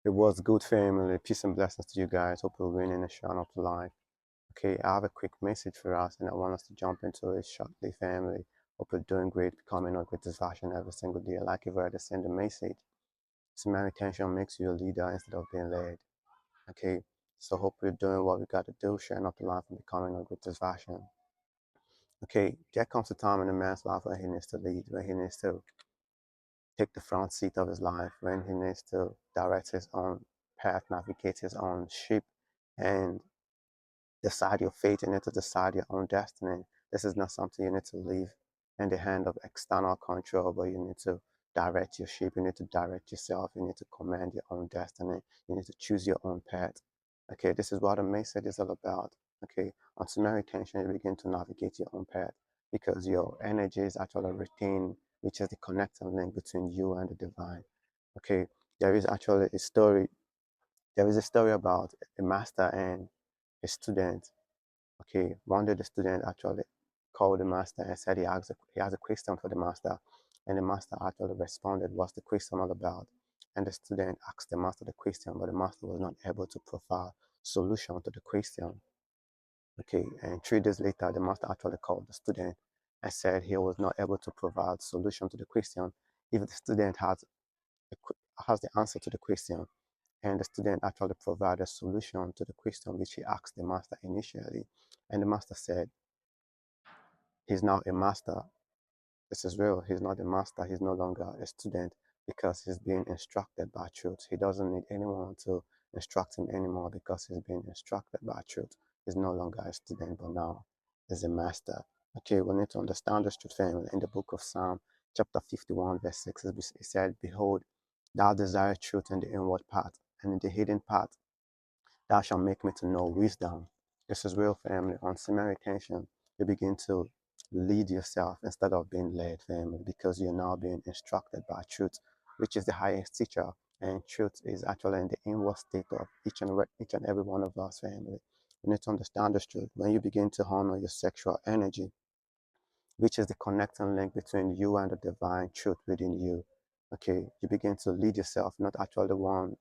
It was good, family. Peace and blessings to you guys. Hope you're winning and shine up to life. Okay, I have a quick message for us, and I want us to jump into it shortly, family. Hope you're doing great, becoming a greatest version every single day. Like you've already sent the message. Semen retention makes you a leader instead of being led. Okay, so hope you're doing what we got to do, sharing up to life and becoming a greatest version. Okay, there comes a time in a man's life when he needs to lead, when he needs to take the front seat of his life, when he needs to direct his own path, navigate his own ship, and decide your fate. You need to decide your own destiny. This is not something you need to leave in the hand of external control, but you need to direct your ship. You need to direct yourself. You need to command your own destiny. You need to choose your own path. Okay, this is what the message is all about. Okay, on Semen Retention, you begin to navigate your own path because your energy is actually retained, which is the connecting link between you and the divine. Okay, there is actually a story. There is a story about a master and a student. Okay, one day the student actually called the master and said he has a question for the master, and the master actually responded, "What's the question all about?" And the student asked the master the question, but the master was not able to provide solution to the question. Okay, and 3 days later, the master actually called the student and said he was not able to provide solution to the question. If the student has the answer to the question, and the student actually provided a solution to the question which he asked the master initially, and the master said, he's now a master. This is real. He's not a master. He's no longer a student because he's being instructed by truth. He doesn't need anyone to instruct him anymore because he's being instructed by truth. He's no longer a student, but now he's a master. Okay, we need to understand this truth, family. In the book of Psalm, chapter 51, verse 6, it said, "Behold, thou desire truth in the inward part, and in the hidden part thou shalt make me to know wisdom." This is real, family. On Semen Retention, you begin to lead yourself instead of being led, family, because you're now being instructed by truth, which is the highest teacher. And truth is actually in the inward state of each and every one of us, family. You need to understand this truth. When you begin to honor your sexual energy, which is the connecting link between you and the divine truth within you. Okay, you begin to lead yourself, not actually one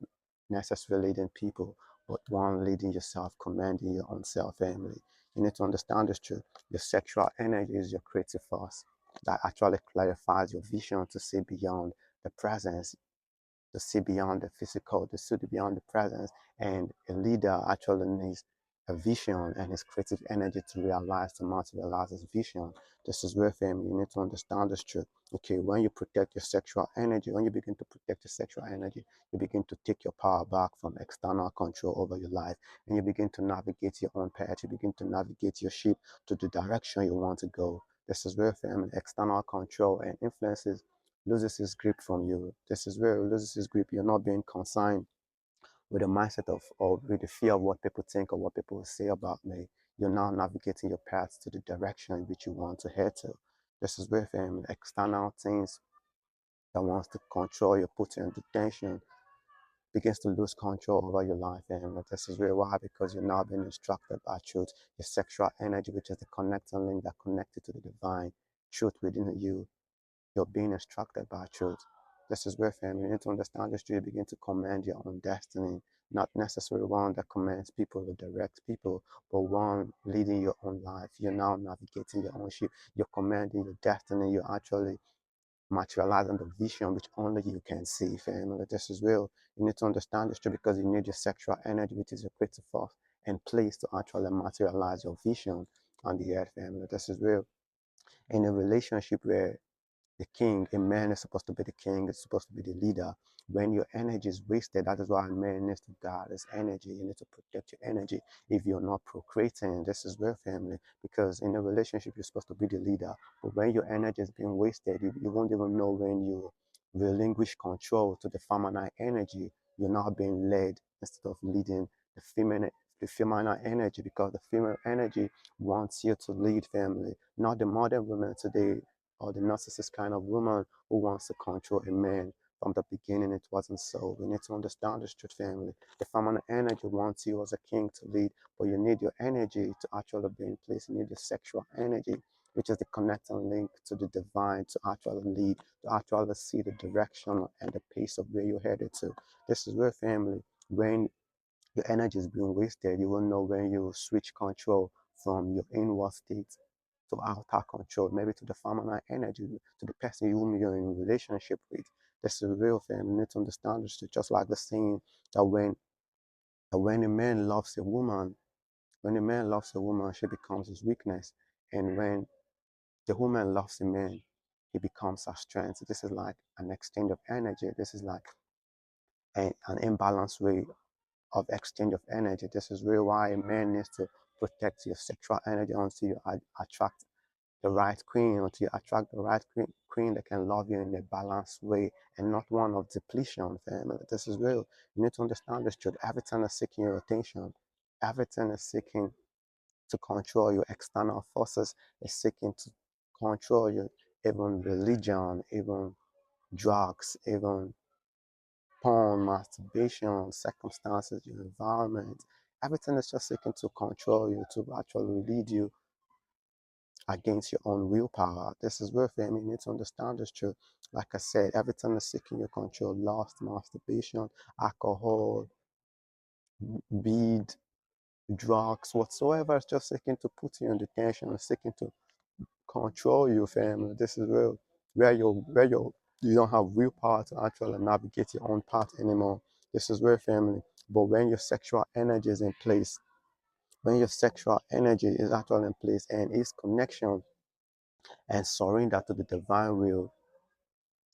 necessarily leading people, but one leading yourself, commanding your own self, family. You need to understand this truth. Your sexual energy is your creative force that actually clarifies your vision to see beyond the presence, to see beyond the physical, to see beyond the presence. And a leader actually needs a vision and his creative energy to realize, to materialize his vision. This is where, family, you need to understand this truth. Okay, when you protect your sexual energy, when you begin to protect your sexual energy, you begin to take your power back from external control over your life, and you begin to navigate your own path. You begin to navigate your ship to the direction you want to go. This is where, family, external control and influences loses his grip from you. This is where it loses his grip. You're not being consigned with a mindset of or with the fear of what people think or what people will say about me. You're now navigating your path to the direction in which you want to head to. This is where external things that wants to control you, put you into tension, begins to lose control over your life. And this is where why? Because you're now being instructed by truth. Your sexual energy, which is the connecting link that connected to the divine truth within you, you're being instructed by truth. This is where, family, you need to understand this. You begin to command your own destiny, not necessarily one that commands people or directs people, but one leading your own life. You're now navigating your own ship. You're commanding your destiny. You're actually materializing the vision which only you can see, family. This is real. You need to understand this too because you need your sexual energy, which is your creative force, and place to actually materialize your vision on the earth, family. This is real. In a relationship where the king, a man is supposed to be the king, is supposed to be the leader. When your energy is wasted, that is why a man needs to guard his energy. You need to protect your energy if you're not procreating. This is real, family, because in a relationship, you're supposed to be the leader. But when your energy is being wasted, you won't even know when you relinquish control to the feminine energy. You're now being led instead of leading the feminine energy because the female energy wants you to lead, family, not the modern women today or the narcissist kind of woman who wants to control a man. From the beginning, it wasn't so. We need to understand this truth, family. The feminine energy wants you as a king to lead, but you need your energy to actually be in place. You need the sexual energy which is the connecting link to the divine, to actually lead, to actually see the direction and the pace of where you're headed to. This is where family, when your energy is being wasted, you will know when you switch control from your inward state to outer control, maybe to the feminine energy, to the person whom you're in relationship with. This is real family. You need to understand this. Just like the saying that when a man loves a woman, when a man loves a woman, she becomes his weakness. And when the woman loves a man, he becomes her strength. This is like an exchange of energy. This is like an imbalanced way of exchange of energy. This is really why a man needs to protect your sexual energy until you attract the right queen, until you attract the right queen that can love you in a balanced way and not one of depletion, family. This is real. You need to understand this truth. Everything is seeking your attention. Everything is seeking to control your external forces, is seeking to control you, even religion, even drugs, even porn, masturbation, circumstances, your environment. Everything is just seeking to control you, to actually lead you against your own willpower. This is where family needs to understand this truth. Like I said, everything is seeking your control. Lust, masturbation, alcohol, weed, drugs, whatsoever is just seeking to put you in detention, seeking to control you, family. This is where you don't have willpower to actually navigate your own path anymore. This is where family. But when your sexual energy is in place, when your sexual energy is actually in place and its connection and surrender to the divine will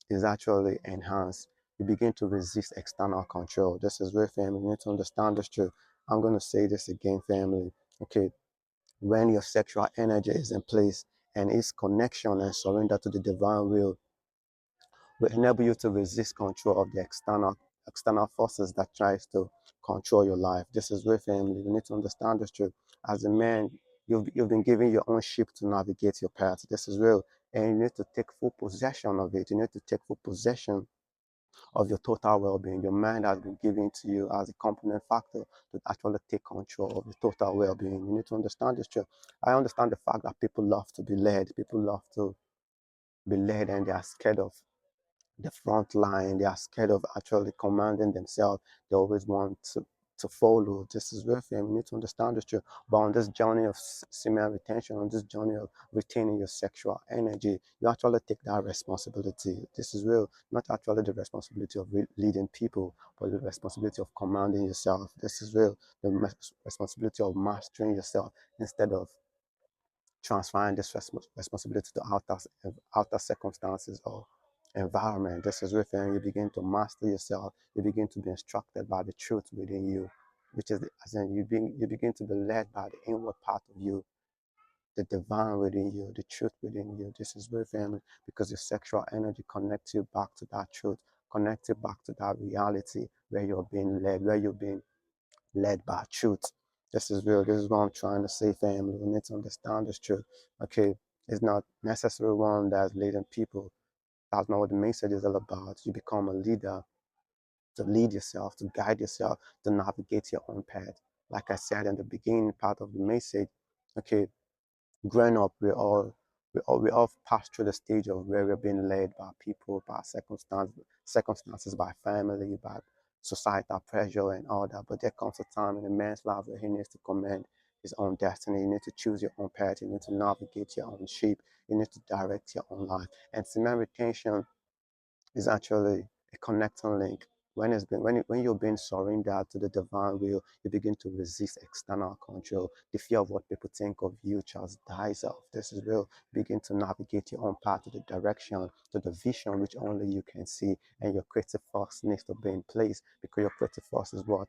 is actually enhanced, you begin to resist external control. This is where family, you need to understand this truth. I'm going to say this again, family. Okay, when your sexual energy is in place and its connection and surrender to the divine will enable you to resist control of the external forces that tries to control your life. This is where family, you need to understand this truth. As a man, you've been given your own ship to navigate your path. This is real. And you need to take full possession of it. You need to take full possession of your total well-being. Your mind has been given to you as a component factor to actually take control of your total well-being. You need to understand this truth. I understand the fact that people love to be led. People love to be led and they are scared of the front line. They are scared of actually commanding themselves. They always want to follow. This is where you need to understand this truth. But on this journey of semen retention, on this journey of retaining your sexual energy, you actually take that responsibility. This is real, not actually the responsibility of leading people, but the responsibility of commanding yourself. This is real, the responsibility of mastering yourself instead of transferring this responsibility to outer circumstances or environment. This is where you begin to master yourself. You begin to be instructed by the truth within you, which is as in you begin to be led by the inward part of you, the divine within you, the truth within you. This is where family, because your sexual energy connects you back to that truth, connects you back to that reality where you're being led, where you're being led by truth. This is real. This is what I'm trying to say, family. We need to understand this truth. Okay, it's not necessarily one that's leading people. That's not what the message is all about. You become a leader to lead yourself, to guide yourself, to navigate your own path. Like I said in the beginning part of the message, okay, growing up, we all pass through the stage of where we're being led by people, by circumstances, by family, by societal pressure and all that. But there comes a time in a man's life where he needs to command his own destiny. You need to choose your own path. You need to navigate your own shape. You need to direct your own life. And semen retention is actually a connecting link. When you're being surrendered to the divine will, you begin to resist external control. The fear of what people think of you just dies off. This is real. Begin to navigate your own path to the direction, to the vision which only you can see, and your creative force needs to be in place because your creative force is what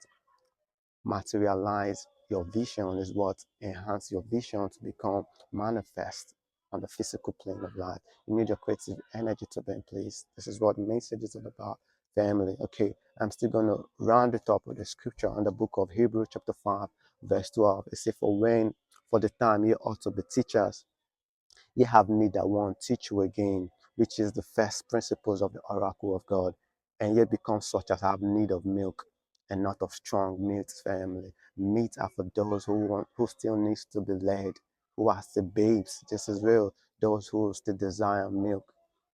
materialize your vision, is what enhance your vision to become manifest on the physical plane of life. You need your creative energy to be in place. This is what the message is all about, family. Okay, I'm still going to round it up with the scripture on the book of Hebrews chapter 5 verse 12. It says, for the time you ought to be teachers, ye have need that one teach you again, which is the first principles of the oracle of God, and yet become such as have need of milk and not of strong meat, family. Meat are for those who still needs to be led, who are the babes. This is real. those who still desire milk.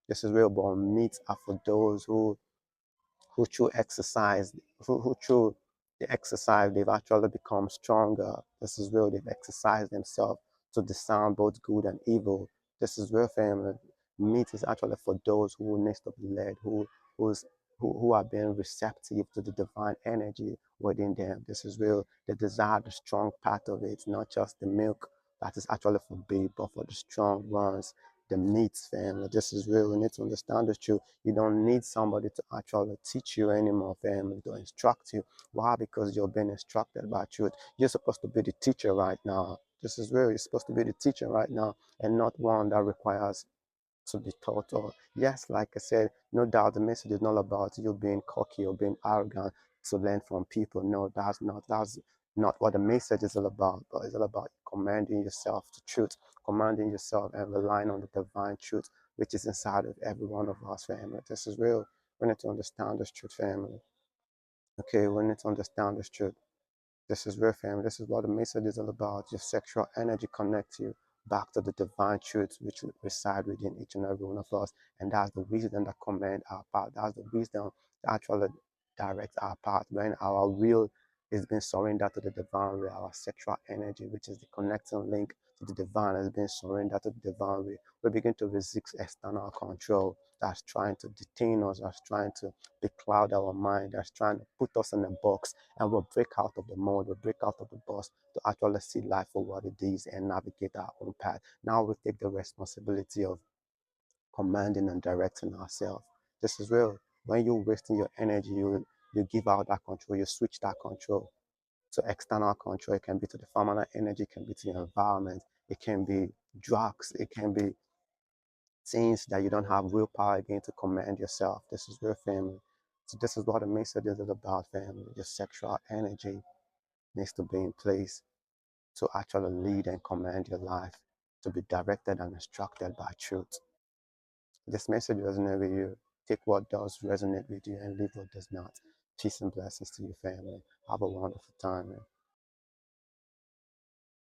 This is real, but meat are for those who through exercise, who through the exercise, they've actually become stronger. This is real. They've exercised themselves to discern both good and evil. This is real, family. Meat is actually for those who needs to be led, who's who are being receptive to the divine energy within them. This is real. They desire the strong part of it, not just the milk that is actually for babe, but for the strong ones, the meats, family. This is real. We need to understand the truth. You don't need somebody to actually teach you anymore, family, to instruct you. Why? Because you're being instructed by truth. You're supposed to be the teacher right now. This is real. You're supposed to be the teacher right now, and not one that requires to be taught. Or yes, like I said, no doubt the message is not about you being cocky or being arrogant to learn from people. No, that's not what the message is all about. But it's all about commanding yourself to truth, commanding yourself and relying on the divine truth which is inside of every one of us, family. This is real. We need to understand this truth, family. Okay, we need to understand this truth. This is real, family. This is what the message is all about. Your sexual energy connects you back to the divine truths which reside within each and every one of us. And that's the wisdom that commands our path. That's the wisdom that actually directs our path. When our will is being surrendered to the divine way, our sexual energy, which is the connecting link to the divine, has been surrendered to the divine way, we begin to resist external control that's trying to detain us, that's trying to becloud our mind, that's trying to put us in a box, and we'll break out of the mode, we'll break out of the box to actually see life for what it is and navigate our own path. Now we take the responsibility of commanding and directing ourselves. This is real. When you're wasting your energy, you give out that control, you switch that control to external control. It can be to the feminine energy, it can be to your environment, it can be drugs, it can be things that you don't have willpower again to command yourself. This is real, family. So this is what the message is about, family. Your sexual energy needs to be in place to actually lead and command your life, to be directed and instructed by truth. This message resonates with you. Take what does resonate with you and leave what does not. Peace and blessings to your family. Have a wonderful time, man.